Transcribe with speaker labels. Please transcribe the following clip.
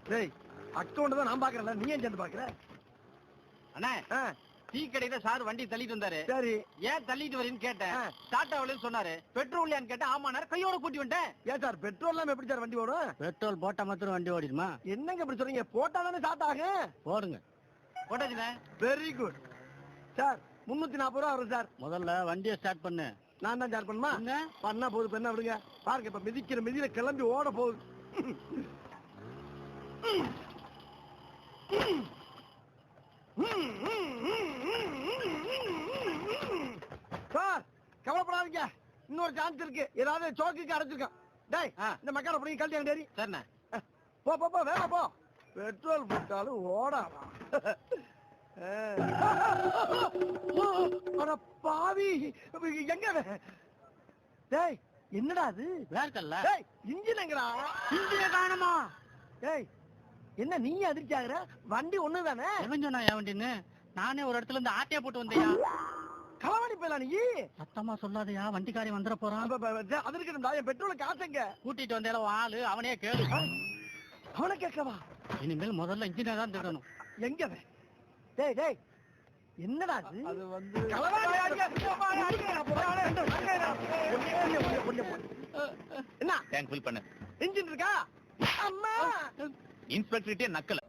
Speaker 1: டேய் அக்கௌண்ட் தான் நான் பாக்குறேன்ல, நீ ஏன் சேர்ந்து பாக்குற?
Speaker 2: அண்ணா டீ கடையில சார் வண்டி தள்ளிட்டு வந்தாரு.
Speaker 1: சரி,
Speaker 2: ஏன் தள்ளிட்டு வரீன்னு கேட்டேன். ஸ்டார்ட் ஆகலன்னு சொன்னாரு. பெட்ரோல் இல்லையான்னு கேட்டேன். ஆமாண்ணா, கையோட கூட்டி வந்துட்டேன்.
Speaker 1: ஏன் சார் பெட்ரோல் இல்லாம எப்படி சார் வண்டி ஓடும்?
Speaker 3: பெட்ரோல் போட்டா மாத்திரம் வண்டி ஓடிடுமா?
Speaker 1: என்னங்க இப்படி சொல்றீங்க? போட்டா தானே ஸ்டார்ட் ஆகும்.
Speaker 3: போடுங்க.
Speaker 2: போட்டாச்சுண்ணே.
Speaker 1: Very good sir. 340 ரூபா வரும் சார்.
Speaker 3: முதல்ல வண்டியை ஸ்டார்ட் பண்ணு.
Speaker 1: நான் தான் சார் பண்ணுமா? பண்ணா போகுது, என்ன விடுங்க. பாருங்க இப்ப மிதிக்கிற மிதியில கிளம்பி ஓட போகுது. சார் கவலைப்படாதீங்க, இன்னொரு சான்ஸ் இருக்கு. ஏதாவது சோக்குக்கு அடைச்சிருக்கான். டேய் இந்த மக்கான பண்ணி கழட்டி அங்க ஏறி.
Speaker 2: சரிண்ணே.
Speaker 1: போ போ போ, வேலை போ. பெட்ரோல் போட்டாலும் ஓடாமா? பாவி எங்க? டேய் என்னடா அது?
Speaker 3: வேர்க்கல்ல.
Speaker 1: டேய் இன்ஜின் எங்கடா?
Speaker 3: இன்ஜினை காணுமா?
Speaker 1: டேய் என்ன நீ அதிர்ச்சி ஆகுற? வண்டி ஒண்ணுதானே?
Speaker 3: எவன் சொன்னா என் வண்டின்னு? நானே ஒரு இடத்துல இருந்து ஆட்டையா போட்டு வந்தியா.
Speaker 1: களவாணி போயிடலாம் நீ.
Speaker 3: சத்தமா சொல்லாதயா, வண்டிக்காரி வந்துட போறான்.
Speaker 1: அது இருக்கா? என் பெட்ரோல காசுங்க.
Speaker 3: கூட்டிட்டு வந்தேல ஆளு, அவனே கேளு.
Speaker 1: அவனை கேட்கவா?
Speaker 3: இனிமேல் முதல்ல இன்ஜினை தான் தேடணும்.
Speaker 1: எங்க? டேய் டேய் என்னடா அது வந்து என்ன
Speaker 2: டேங்க் ஃபில் பண்ணு.
Speaker 1: இன்ஜின் இருக்கா? அம்மா
Speaker 2: இன்ஸ்பெக்டர்ட்டே நக்கல.